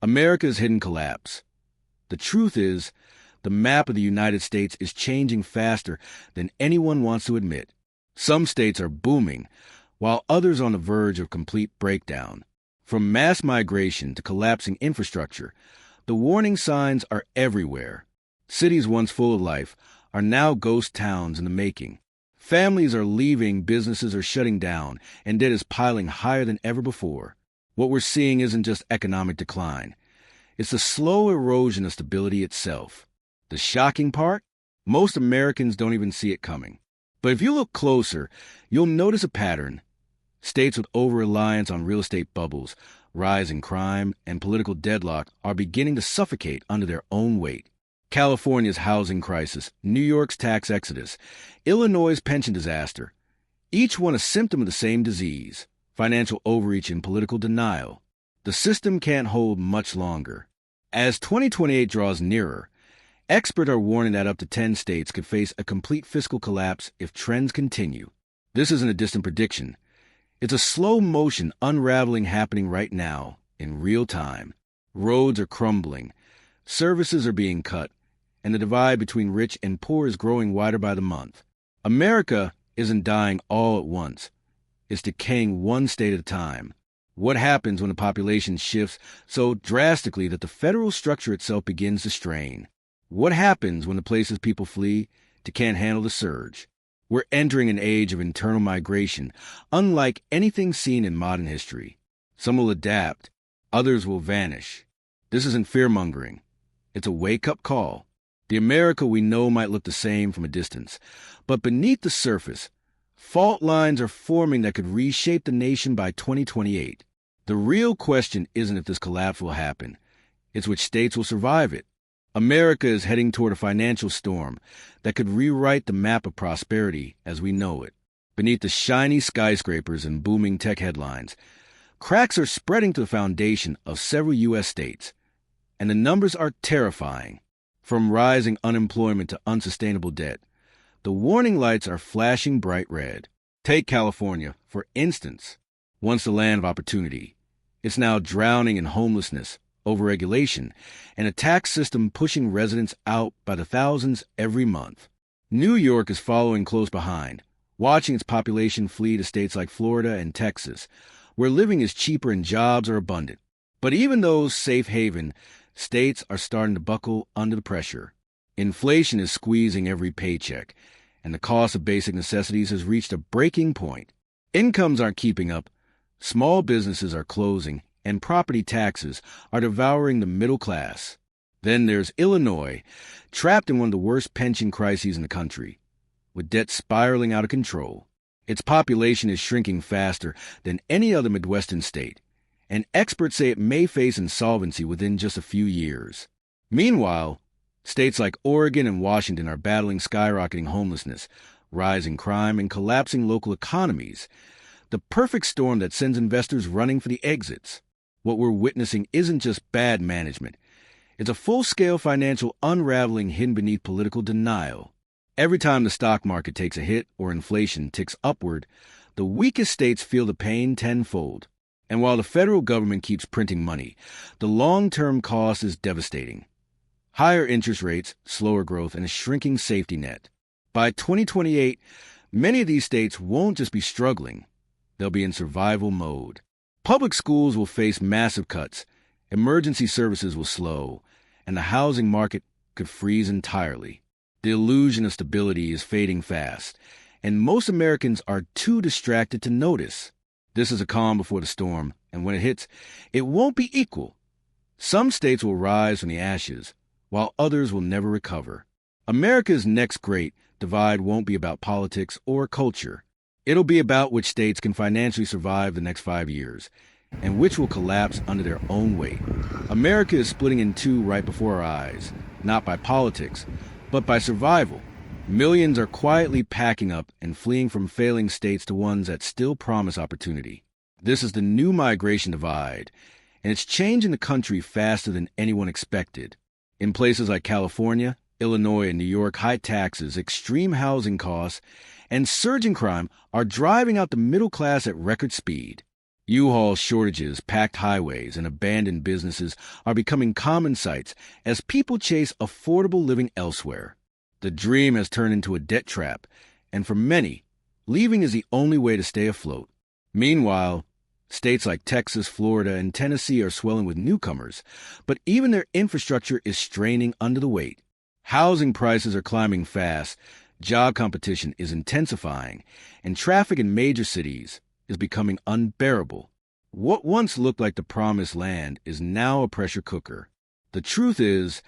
America's hidden collapse. The truth is, the map of the United States is changing faster than anyone wants to admit. Some states are booming, while others are on the verge of complete breakdown. From mass migration to collapsing infrastructure, the warning signs are everywhere. Cities once full of life are now ghost towns in the making. Families are leaving, businesses are shutting down, and debt is piling higher than ever before. What we're seeing isn't just economic decline. It's the slow erosion of stability itself. The shocking part? Most Americans don't even see it coming. But if you look closer, you'll notice a pattern. States with over-reliance on real estate bubbles, rising crime, and political deadlock are beginning to suffocate under their own weight. California's housing crisis, New York's tax exodus, Illinois' pension disaster, each one a symptom of the same disease: financial overreach and political denial. The system can't hold much longer. As 2028 draws nearer, experts are warning that up to 10 states could face a complete fiscal collapse if trends continue. This isn't a distant prediction. It's a slow-motion unraveling happening right now, in real time. Roads are crumbling, services are being cut, and the divide between rich and poor is growing wider by the month. America isn't dying all at once. It's decaying one state at a time. What happens when the population shifts so drastically that the federal structure itself begins to strain? What happens when the places people flee to can't handle the surge? We're entering an age of internal migration, unlike anything seen in modern history. Some will adapt, others will vanish. This isn't fear-mongering. It's a wake-up call. The America we know might look the same from a distance, but beneath the surface, fault lines are forming that could reshape the nation by 2028. The real question isn't if this collapse will happen. It's which states will survive it. America is heading toward a financial storm that could rewrite the map of prosperity as we know it. Beneath the shiny skyscrapers and booming tech headlines, cracks are spreading to the foundation of several U.S. states, and the numbers are terrifying. From rising unemployment to unsustainable debt, the warning lights are flashing bright red. Take California, for instance. Once the land of opportunity, it's now drowning in homelessness, overregulation, and a tax system pushing residents out by the thousands every month. New York is following close behind, watching its population flee to states like Florida and Texas, where living is cheaper and jobs are abundant. But even those safe haven states are starting to buckle under the pressure. Inflation is squeezing every paycheck, and the cost of basic necessities has reached a breaking point. Incomes aren't keeping up, small businesses are closing, and property taxes are devouring the middle class. Then there's Illinois, trapped in one of the worst pension crises in the country, with debt spiraling out of control. Its population is shrinking faster than any other Midwestern state, and experts say it may face insolvency within just a few years. Meanwhile, states like Oregon and Washington are battling skyrocketing homelessness, rising crime, and collapsing local economies, the perfect storm that sends investors running for the exits. What we're witnessing isn't just bad management. It's a full-scale financial unraveling hidden beneath political denial. Every time the stock market takes a hit or inflation ticks upward, the weakest states feel the pain tenfold. And while the federal government keeps printing money, the long-term cost is devastating. Higher interest rates, slower growth, and a shrinking safety net. By 2028, many of these states won't just be struggling. They'll be in survival mode. Public schools will face massive cuts, emergency services will slow, and the housing market could freeze entirely. The illusion of stability is fading fast, and most Americans are too distracted to notice. This is a calm before the storm, and when it hits, it won't be equal. Some states will rise from the ashes, while others will never recover. America's next great divide won't be about politics or culture. It'll be about which states can financially survive the next 5 years, and which will collapse under their own weight. America is splitting in two right before our eyes, not by politics, but by survival. Millions are quietly packing up and fleeing from failing states to ones that still promise opportunity. This is the new migration divide, and it's changing the country faster than anyone expected. In places like California, Illinois, and New York, high taxes, extreme housing costs, and surging crime are driving out the middle class at record speed. U-Haul shortages, packed highways, and abandoned businesses are becoming common sights as people chase affordable living elsewhere. The dream has turned into a debt trap, and for many, leaving is the only way to stay afloat. Meanwhile, states like Texas, Florida, and Tennessee are swelling with newcomers, but even their infrastructure is straining under the weight. Housing prices are climbing fast, job competition is intensifying, and traffic in major cities is becoming unbearable. What once looked like the promised land is now a pressure cooker. The truth is,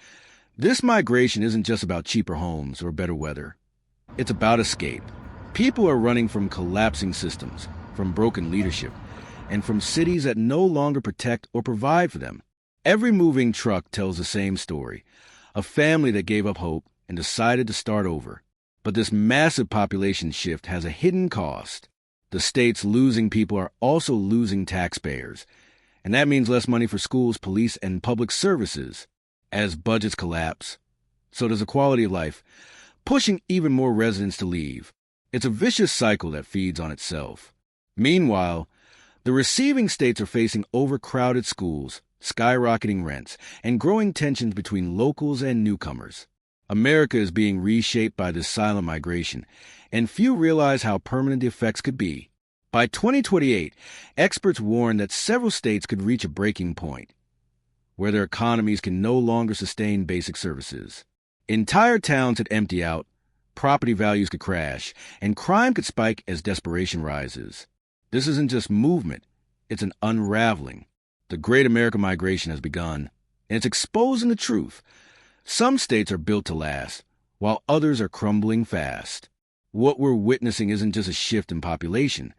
this migration isn't just about cheaper homes or better weather. It's about escape. People are running from collapsing systems, from broken leadership, and from cities that no longer protect or provide for them. Every moving truck tells the same story. A family that gave up hope and decided to start over. But this massive population shift has a hidden cost. The states losing people are also losing taxpayers, and that means less money for schools, police, and public services. As budgets collapse, so does the quality of life, pushing even more residents to leave. It's a vicious cycle that feeds on itself. Meanwhile, the receiving states are facing overcrowded schools, skyrocketing rents, and growing tensions between locals and newcomers. America is being reshaped by this silent migration, and few realize how permanent the effects could be. By 2028, experts warn that several states could reach a breaking point, where their economies can no longer sustain basic services. Entire towns could empty out, property values could crash, and crime could spike as desperation rises. This isn't just movement, it's an unraveling. The Great American Migration has begun, and it's exposing the truth. Some states are built to last, while others are crumbling fast. What we're witnessing isn't just a shift in population,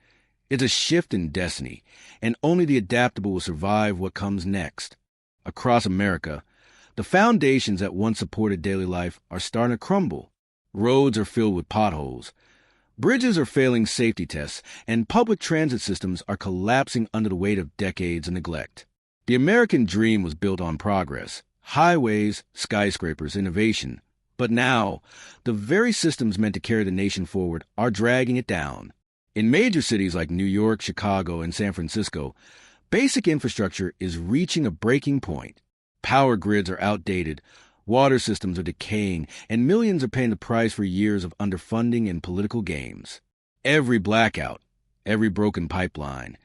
it's a shift in destiny, and only the adaptable will survive what comes next. Across America, the foundations that once supported daily life are starting to crumble. Roads are filled with potholes. Bridges are failing safety tests, and public transit systems are collapsing under the weight of decades of neglect. The American dream was built on progress, highways, skyscrapers, innovation. But now, the very systems meant to carry the nation forward are dragging it down. In major cities like New York, Chicago, and San Francisco, basic infrastructure is reaching a breaking point. Power grids are outdated, water systems are decaying, and millions are paying the price for years of underfunding and political games. Every blackout, every broken pipeline,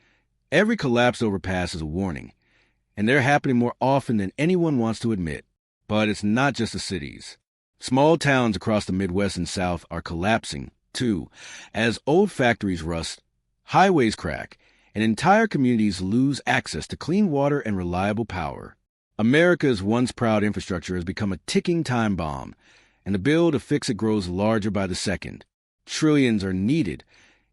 every collapsed overpass is a warning, and they're happening more often than anyone wants to admit. But it's not just the cities. Small towns across the Midwest and South are collapsing, too, as old factories rust, highways crack, and entire communities lose access to clean water and reliable power. America's once proud infrastructure has become a ticking time bomb, and the bill to fix it grows larger by the second. Trillions are needed,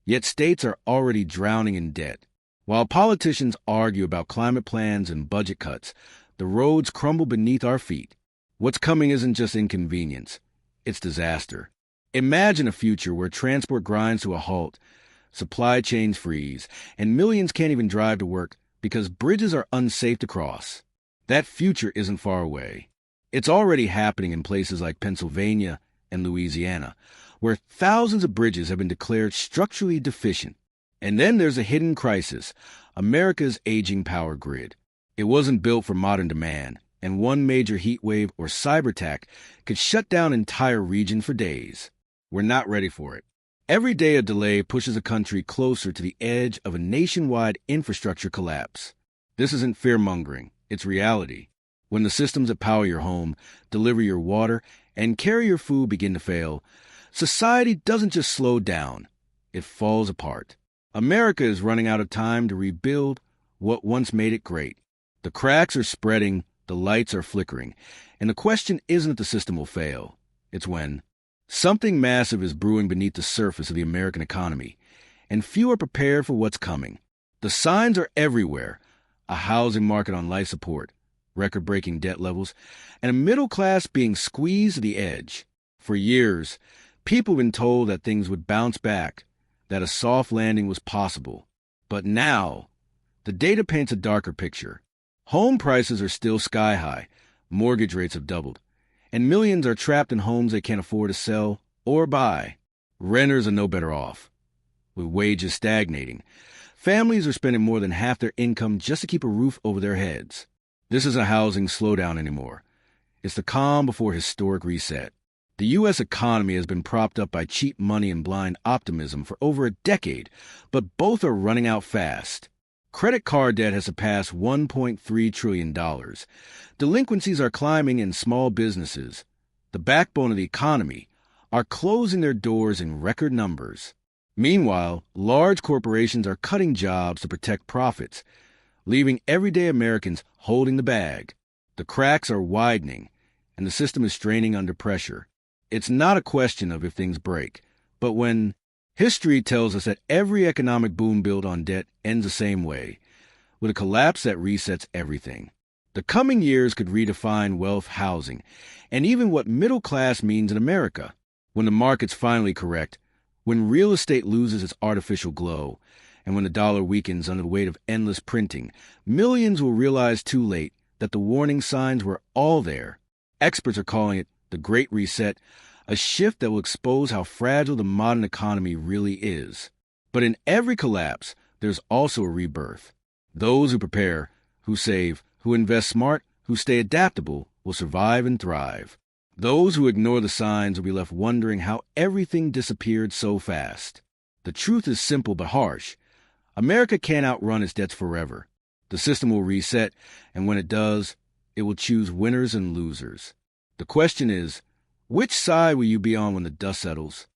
yet states are already drowning in debt. While politicians argue about climate plans and budget cuts, the roads crumble beneath our feet. What's coming isn't just inconvenience, it's disaster. Imagine a future where transport grinds to a halt, supply chains freeze, and millions can't even drive to work because bridges are unsafe to cross. That future isn't far away. It's already happening in places like Pennsylvania and Louisiana, where thousands of bridges have been declared structurally deficient. And then there's a hidden crisis, America's aging power grid. It wasn't built for modern demand, and one major heat wave or cyber attack could shut down an entire region for days. We're not ready for it. Every day a delay pushes a country closer to the edge of a nationwide infrastructure collapse. This isn't fear-mongering, it's reality. When the systems that power your home, deliver your water, and carry your food begin to fail, society doesn't just slow down, it falls apart. America is running out of time to rebuild what once made it great. The cracks are spreading, the lights are flickering, and the question isn't if the system will fail, it's when. Something massive is brewing beneath the surface of the American economy, and few are prepared for what's coming. The signs are everywhere: a housing market on life support, record-breaking debt levels, and a middle class being squeezed to the edge. For years, people have been told that things would bounce back, that a soft landing was possible. But now, the data paints a darker picture. Home prices are still sky high, mortgage rates have doubled, and millions are trapped in homes they can't afford to sell or buy. Renters are no better off, with wages stagnating. Families are spending more than half their income just to keep a roof over their heads. This isn't a housing slowdown anymore. It's the calm before historic reset. The U.S. economy has been propped up by cheap money and blind optimism for over a decade, but both are running out fast. Credit card debt has surpassed $1.3 trillion. Delinquencies are climbing in small businesses. The backbone of the economy are closing their doors in record numbers. Meanwhile, large corporations are cutting jobs to protect profits, leaving everyday Americans holding the bag. The cracks are widening, and the system is straining under pressure. It's not a question of if things break, but when. History tells us that every economic boom built on debt ends the same way, with a collapse that resets everything. The coming years could redefine wealth, housing, and even what middle class means in America. When the markets finally correct, when real estate loses its artificial glow, and when the dollar weakens under the weight of endless printing, millions will realize too late that the warning signs were all there. Experts are calling it the Great Reset, a shift that will expose how fragile the modern economy really is. But in every collapse, there's also a rebirth. Those who prepare, who save, who invest smart, who stay adaptable, will survive and thrive. Those who ignore the signs will be left wondering how everything disappeared so fast. The truth is simple but harsh. America can't outrun its debts forever. The system will reset, and when it does, it will choose winners and losers. The question is, which side will you be on when the dust settles?